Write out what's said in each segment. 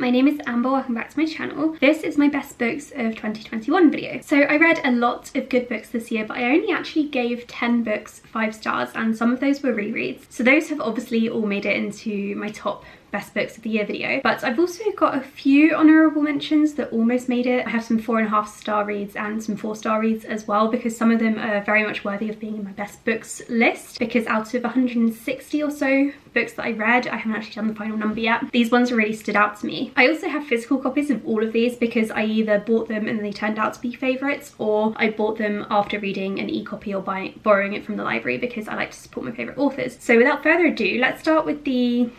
my name is Amber, welcome back to my channel. This is my best books of 2021 video. So I read a lot of good books this year, but I only actually gave 10 books 5 stars, and some of those were rereads. So those have obviously all made it into my top best books of the year video, but I've also got a few honourable mentions that almost made it. I have some 4.5 star reads and some 4-star reads as well, because some of them are very much worthy of being in my best books list, because out of 160 or so books that I read, I haven't actually done the final number yet, these ones really stood out to me. I also have physical copies of all of these because I either bought them and they turned out to be favourites, or I bought them after reading an e-copy or borrowing it from the library because I like to support my favourite authors. So without further ado, let's start with the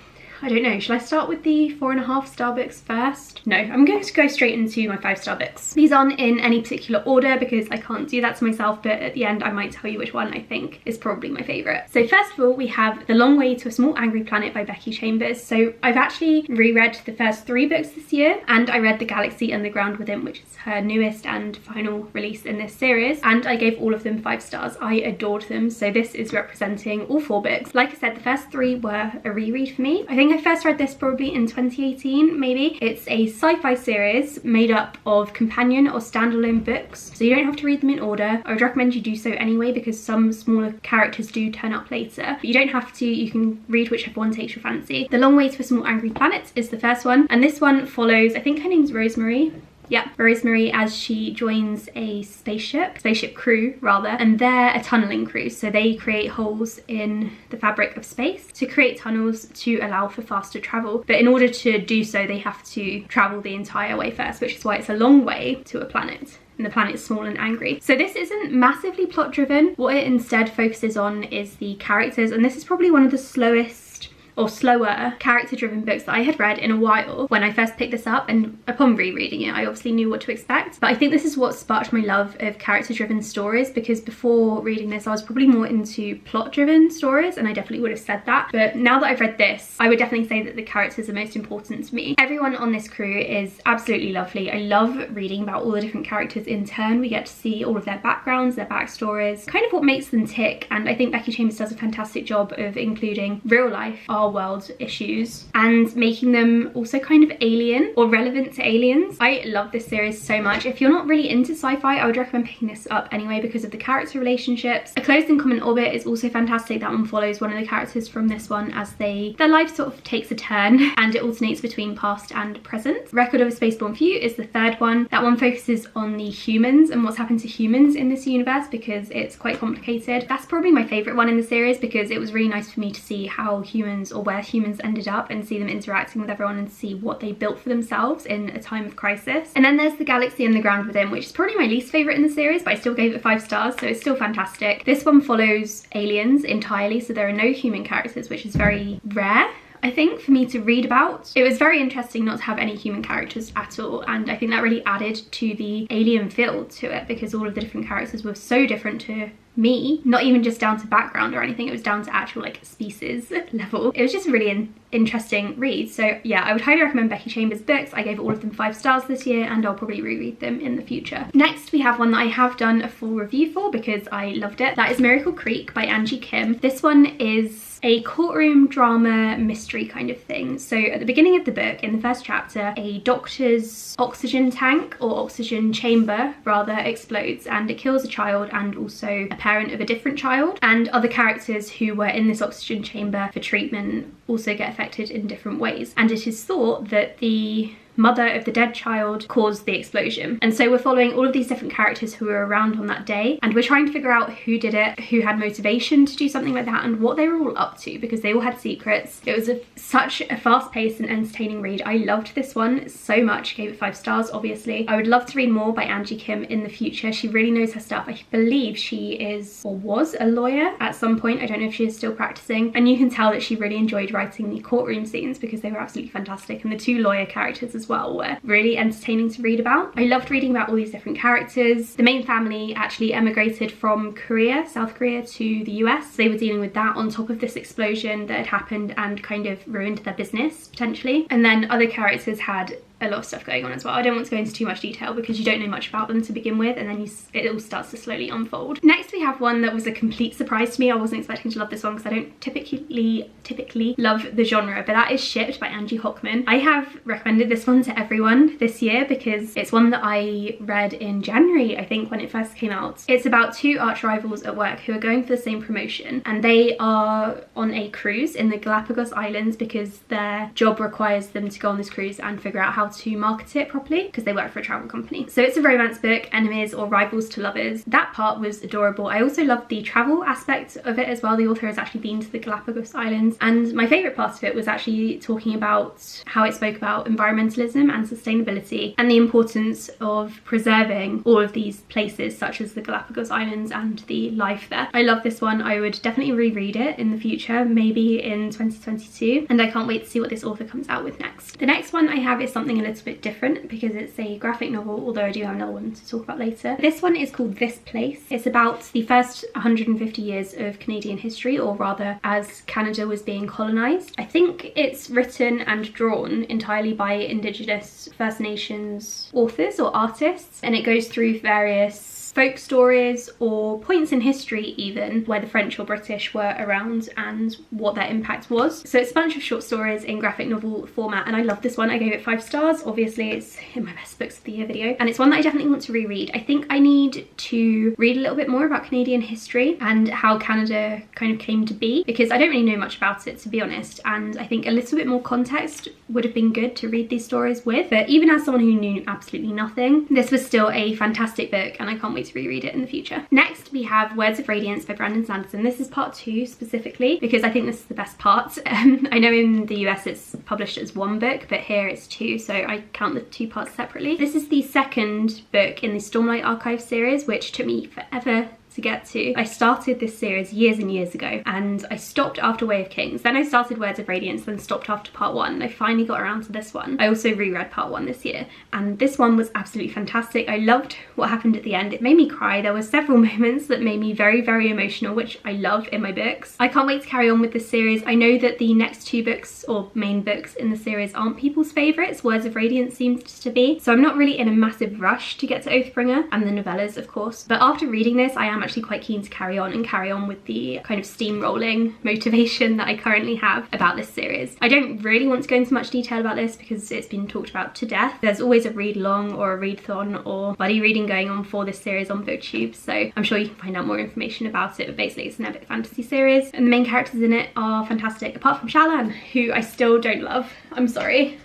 I don't know, should I start with the 4.5 star books first? No, I'm going to go straight into my 5-star books. These aren't in any particular order because I can't do that to myself, but at the end I might tell you which one I think is probably my favourite. So first of all, we have The Long Way to a Small Angry Planet by Becky Chambers. So I've actually reread the first 3 books this year, and I read The Galaxy and the Ground Within, which is her newest and final release in this series, and I gave all of them 5 stars. I adored them, so this is representing all 4 books. Like I said, the first 3 were a reread for me. I think I first read this probably in 2018, maybe. It's a sci-fi series made up of companion or standalone books, so you don't have to read them in order. I would recommend you do so anyway because some smaller characters do turn up later, but you don't have to. You can read whichever one takes your fancy. The Long Way to a Small Angry Planet is the first one, and this one follows, I think her name's Rosemary. Yeah, Rosemary, as she joins a spaceship crew rather, and they're a tunnelling crew, so they create holes in the fabric of space to create tunnels to allow for faster travel. But in order to do so, they have to travel the entire way first, which is why it's a long way to a planet. And the planet is small and angry. So this isn't massively plot driven. What it instead focuses on is the characters, and this is probably one of the slowest or slower character-driven books that I had read in a while when I first picked this up, and upon rereading it I obviously knew what to expect, but I think this is what sparked my love of character-driven stories, because before reading this I was probably more into plot-driven stories, and I definitely would have said that, but now that I've read this I would definitely say that the characters are most important to me. Everyone on this crew is absolutely lovely. I love reading about all the different characters in turn. We get to see all of their backgrounds, their backstories, kind of what makes them tick, and I think Becky Chambers does a fantastic job of including real life, our world issues, and making them also kind of alien or relevant to aliens. I love this series so much. If you're not really into sci-fi, I would recommend picking this up anyway because of the character relationships. A Closed and Common Orbit is also fantastic. That one follows one of the characters from this one as their life sort of takes a turn, and it alternates between past and present. Record of a Spaceborne Few is the 3rd one. That one focuses on the humans and what's happened to humans in this universe because it's quite complicated. That's probably my favourite one in the series because it was really nice for me to see how humans, or where humans ended up, and see them interacting with everyone and see what they built for themselves in a time of crisis. And then there's The Galaxy and the Ground Within, which is probably my least favourite in the series, but I still gave it 5 stars, so it's still fantastic. This one follows aliens entirely, so there are no human characters, which is very rare, I think, for me to read about. It was very interesting not to have any human characters at all, and I think that really added to the alien feel to it because all of the different characters were so different to me, not even just down to background or anything, it was down to actual like species level. It was just a really interesting read. So yeah, I would highly recommend Becky Chambers books. I gave all of them 5 stars this year, and I'll probably reread them in the future. Next we have one that I have done a full review for because I loved it. That is Miracle Creek by Angie Kim. This one is a courtroom drama mystery kind of thing. So at the beginning of the book, in the first chapter, a doctor's oxygen tank, or oxygen chamber rather, explodes, and it kills a child and also a parent of a different child, and other characters who were in this oxygen chamber for treatment also get affected in different ways. And it is thought that the mother of the dead child caused the explosion. And so we're following all of these different characters who were around on that day, and we're trying to figure out who did it, who had motivation to do something like that, and what they were all up to, because they all had secrets. It was such a fast-paced and entertaining read. I loved this one so much. Gave it 5 stars, obviously. I would love to read more by Angie Kim in the future. She really knows her stuff. I believe she is, or was, a lawyer at some point. I don't know if she is still practicing, and you can tell that she really enjoyed writing the courtroom scenes because they were absolutely fantastic, and the 2 lawyer characters as well were really entertaining to read about. I loved reading about all these different characters. The main family actually emigrated from Korea, South Korea, to the US. They were dealing with that on top of this explosion that had happened and kind of ruined their business potentially. And then other characters had a lot of stuff going on as well. I don't want to go into too much detail because you don't know much about them to begin with, and then it all starts to slowly unfold. Next we have one that was a complete surprise to me. I wasn't expecting to love this one because I don't typically love the genre, but that is Shipped by Angie Hockman. I have recommended this one to everyone this year because it's one that I read in January, I think, when it first came out. It's about two arch rivals at work who are going for the same promotion, and they are on a cruise in the Galapagos Islands because their job requires them to go on this cruise and figure out how to market it properly because they work for a travel company. So it's a romance book, enemies or rivals to lovers. That part was adorable. I also loved the travel aspect of it as well. The author has actually been to the Galapagos Islands, and my favourite part of it was actually talking about how it spoke about environmentalism and sustainability and the importance of preserving all of these places such as the Galapagos Islands and the life there. I love this one. I would definitely reread it in the future, maybe in 2022, and I can't wait to see what this author comes out with next. The next one I have is something a little bit different because it's a graphic novel, although I do have another one to talk about later. This one is called This Place. It's about the first 150 years of Canadian history, or rather as Canada was being colonised. I think it's written and drawn entirely by Indigenous First Nations authors or artists, and it goes through various folk stories or points in history even where the French or British were around and what their impact was. So it's a bunch of short stories in graphic novel format, and I love this one. I gave it 5 stars. Obviously it's in my best books of the year video, and it's one that I definitely want to reread. I think I need to read a little bit more about Canadian history and how Canada kind of came to be, because I don't really know much about it, to be honest, and I think a little bit more context would have been good to read these stories with. But even as someone who knew absolutely nothing, this was still a fantastic book, and I can't wait to reread it in the future. Next we have Words of Radiance by Brandon Sanderson. This is part 2 specifically because I think this is the best part. I know in the US it's published as 1 book, but here it's 2, so I count the 2 parts separately. This is the second book in the Stormlight Archive series, which took me forever to get to. I started this series years and years ago, and I stopped after Way of Kings. Then I started Words of Radiance, then stopped after part 1. I finally got around to this one. I also reread part 1 this year, and this one was absolutely fantastic. I loved what happened at the end. It made me cry. There were several moments that made me very, very emotional, which I love in my books. I can't wait to carry on with this series. I know that the next 2 books, or main books in the series, aren't people's favourites. Words of Radiance seems to be, so I'm not really in a massive rush to get to Oathbringer, and the novellas of course. But after reading this, I am actually quite keen to carry on with the kind of steamrolling motivation that I currently have about this series. I don't really want to go into much detail about this because it's been talked about to death. There's always a read along or a readathon or buddy reading going on for this series on BookTube, so I'm sure you can find out more information about it. But basically it's an epic fantasy series, and the main characters in it are fantastic, apart from Shallan, who I still don't love. I'm sorry.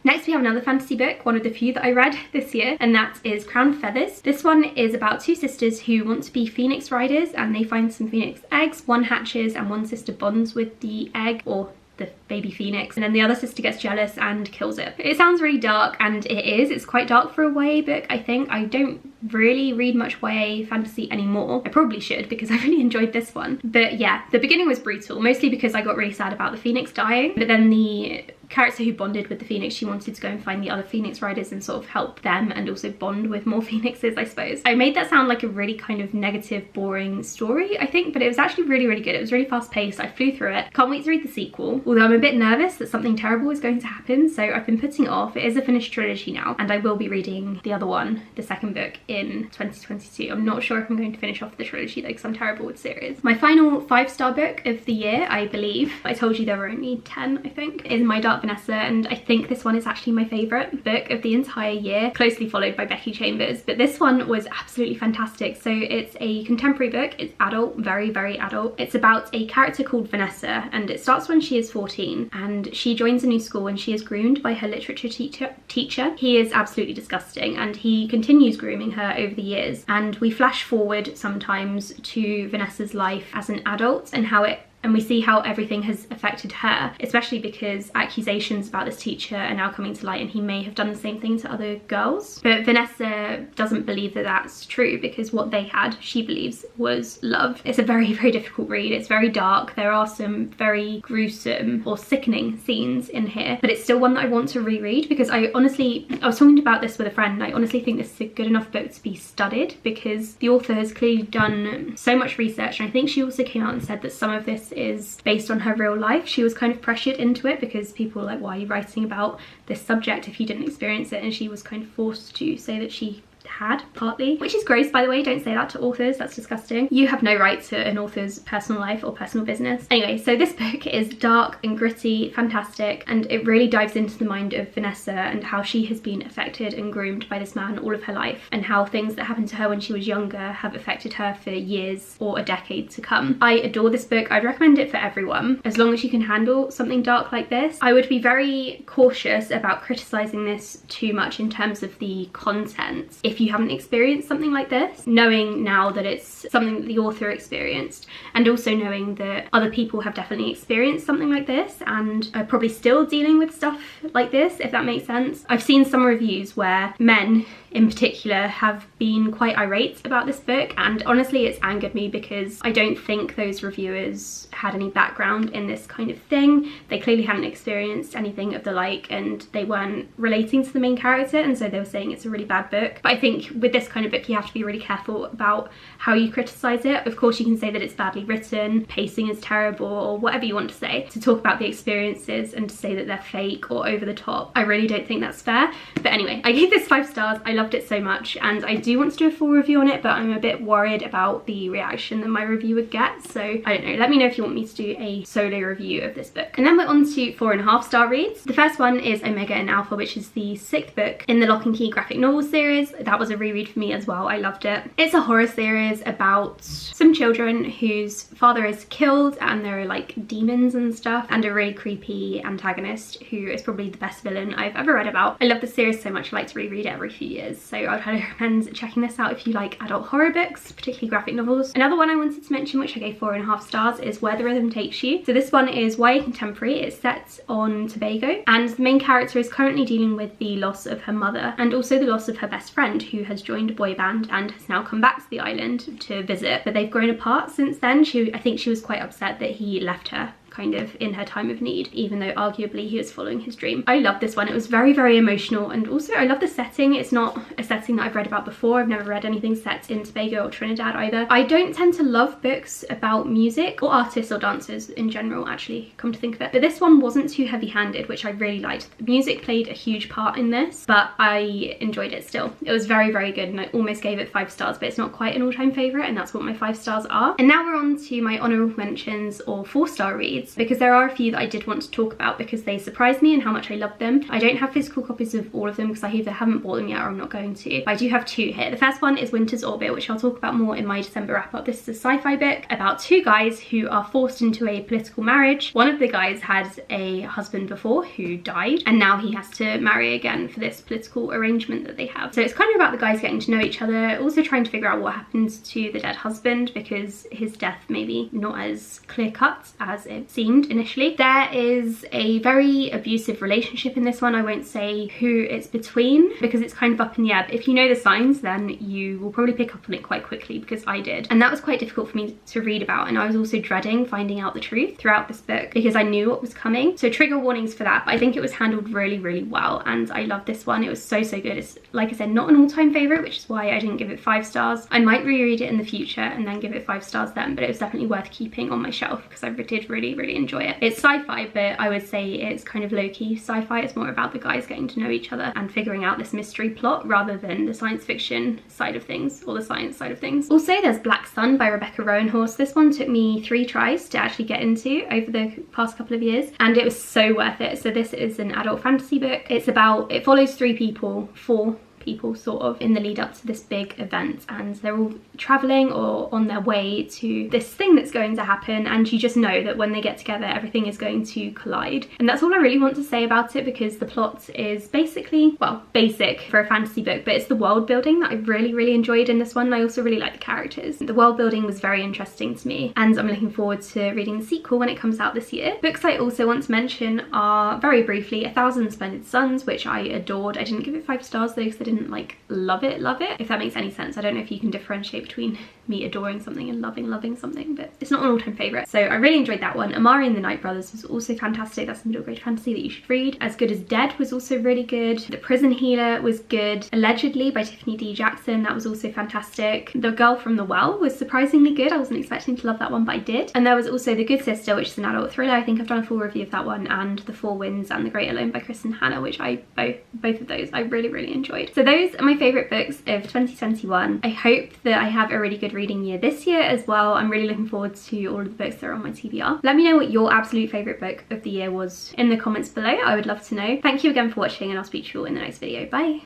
Next we have another fantasy book, one of the few that I read this year, and that is Crown of Feathers. This one is about 2 sisters who want to be phoenix riders, and they find some phoenix eggs. One hatches and one sister bonds with the egg, or the baby phoenix, and then the other sister gets jealous and kills it. It sounds really dark, and it is. It's quite dark for a YA book, I think. I don't really read much YA fantasy anymore. I probably should because I really enjoyed this one. But yeah, the beginning was brutal, mostly because I got really sad about the phoenix dying, but then the character who bonded with the phoenix, she wanted to go and find the other phoenix riders and sort of help them and also bond with more phoenixes, I suppose. I made that sound like a really kind of negative, boring story, I think, but it was actually really, really good. It was really fast paced. I flew through it. Can't wait to read the sequel, although I'm a bit nervous that something terrible is going to happen, so I've been putting it off. It is a finished trilogy now, and I will be reading the other one, the second book, in 2022. I'm not sure if I'm going to finish off the trilogy though, because I'm terrible with series. My final 5-star book of the year, I believe, I told you there were only 10, I think, is My Dark Vanessa, and I think this one is actually my favourite book of the entire year, closely followed by Becky Chambers. But this one was absolutely fantastic. So it's a contemporary book. It's adult, very, very adult. It's about a character called Vanessa, and it starts when she is 14, and she joins a new school and she is groomed by her literature teacher. He is absolutely disgusting, and he continues grooming her over the years. And we flash forward sometimes to Vanessa's life as an adult and we see how everything has affected her, especially because accusations about this teacher are now coming to light, and he may have done the same thing to other girls. But Vanessa doesn't believe that that's true, because what they had, she believes, was love. It's a very, very difficult read. It's very dark. There are some very gruesome or sickening scenes in here, but it's still one that I want to reread, because I was talking about this with a friend, and I honestly think this is a good enough book to be studied, because the author has clearly done so much research, and I think she also came out and said that some of this this is based on her real life. She was kind of pressured into it because people were like, why are you writing about this subject if you didn't experience it? And she was kind of forced to say that she had, partly, which is gross, by the way. Don't say that to authors, that's disgusting. You have no right to an author's personal life or personal business. Anyway, so this book is dark and gritty, fantastic, and it really dives into the mind of Vanessa and how she has been affected and groomed by this man all of her life, and how things that happened to her when she was younger have affected her for years or a decade to come. I adore this book. I'd recommend it for everyone, as long as you can handle something dark like this. I would be very cautious about criticizing this too much in terms of the content if you haven't experienced something like this, knowing now that it's something that the author experienced, and also knowing that other people have definitely experienced something like this and are probably still dealing with stuff like this, if that makes sense. I've seen some reviews where men in particular have been quite irate about this book, and honestly it's angered me because I don't think those reviewers had any background in this kind of thing. They clearly hadn't experienced anything of the like, and they weren't relating to the main character, and so they were saying it's a really bad book. But I think with this kind of book you have to be really careful about how you criticize it. Of course you can say that it's badly written, pacing is terrible, or whatever you want to say, to talk about the experiences and to say that they're fake or over the top. I really don't think that's fair. But anyway, I gave this 5 stars. I loved it so much, and I do want to do a full review on it, but I'm a bit worried about the reaction that my review would get, so I don't know. Let me know if you want me to do a solo review of this book. And then we're on to 4.5 star reads. The first one is Omega and Alpha, which is the 6th book in the Lock and Key graphic novel series. That was a reread for me as well. I loved it. It's a horror series about some children whose father is killed, and there are like demons and stuff, and a really creepy antagonist who is probably the best villain I've ever read about. I love the series so much I like to reread it every few years, so I'd highly recommend checking this out if you like adult horror books, particularly graphic novels. Another one I wanted to mention, which I gave 4.5 stars, is Where the Rhythm Takes You. So this one is YA contemporary. It's set on Tobago, and the main character is currently dealing with the loss of her mother and also the loss of her best friend, who has joined a boy band and has now come back to the island to visit, but they've grown apart since then. I think she was quite upset that he left her kind of in her time of need, even though arguably he was following his dream. I love this one. It was very, very emotional, and also I love the setting. It's not a setting that I've read about before. I've never read anything set in Tobago or Trinidad either. I don't tend to love books about music or artists or dancers in general, actually, come to think of it, but this one wasn't too heavy-handed, which I really liked. The music played a huge part in this, but I enjoyed it still. It was very, very good, and I almost gave it 5 stars, but it's not quite an all-time favourite, and that's what my 5 stars are. And now we're on to my honourable mentions or 4-star reads, because there are a few that I did want to talk about because they surprised me and how much I loved them. I don't have physical copies of all of them because I either haven't bought them yet or I'm not going to, but I do have 2 here. The first one is Winter's Orbit, which I'll talk about more in my December wrap-up. This is a sci-fi book about 2 guys who are forced into a political marriage. One of the guys had a husband before who died, and now he has to marry again for this political arrangement that they have. So it's kind of about the guys getting to know each other, also trying to figure out what happens to the dead husband, because his death maybe not as clear-cut as it seemed initially. There is a very abusive relationship in this one. I won't say who it's between because it's kind of up in the air, but if you know the signs then you will probably pick up on it quite quickly, because I did, and that was quite difficult for me to read about, and I was also dreading finding out the truth throughout this book because I knew what was coming. So trigger warnings for that, but I think it was handled really, really well, and I loved this one. It was so, so good. It's, like I said, not an all-time favourite, which is why I didn't give it 5 stars. I might reread it in the future and then give it 5 stars then, but it was definitely worth keeping on my shelf because I did really, really enjoy it. It's sci-fi, but I would say it's kind of low-key sci-fi. It's more about the guys getting to know each other and figuring out this mystery plot rather than the science fiction side of things or the science side of things. Also, there's Black Sun by Rebecca Roanhorse. This one took me 3 tries to actually get into over the past couple of years, and it was so worth it. So this is an adult fantasy book. It follows 4 people sort of in the lead up to this big event, and they're all traveling or on their way to this thing that's going to happen, and you just know that when they get together everything is going to collide. And that's all I really want to say about it, because the plot is basically, well, basic for a fantasy book, but it's the world building that I really, really enjoyed in this one. I also really like the characters. The world building was very interesting to me, and I'm looking forward to reading the sequel when it comes out this year. Books I also want to mention are, very briefly, 1,000 Splendid Suns, which I adored. I didn't give it 5 stars though because I didn't didn't like love it, if that makes any sense. I don't know if you can differentiate between me adoring something and loving something, but it's not an all-time favourite. So I really enjoyed that one. Amari and the Night Brothers was also fantastic. That's a middle grade fantasy that you should read. As Good as Dead was also really good. The Prison Healer was good. Allegedly by Tiffany D. Jackson, that was also fantastic. The Girl from the Well was surprisingly good. I wasn't expecting to love that one, but I did. And there was also The Good Sister, which is an adult thriller. I think I've done a full review of that one, and The Four Winds and The Great Alone by Kristen Hanna, which I both of those I really enjoyed. So those are my favourite books of 2021. I hope that I have a really good reading year this year as well. I'm really looking forward to all of the books that are on my TBR. Let me know what your absolute favourite book of the year was in the comments below. I would love to know. Thank you again for watching, and I'll speak to you all in the next video. Bye!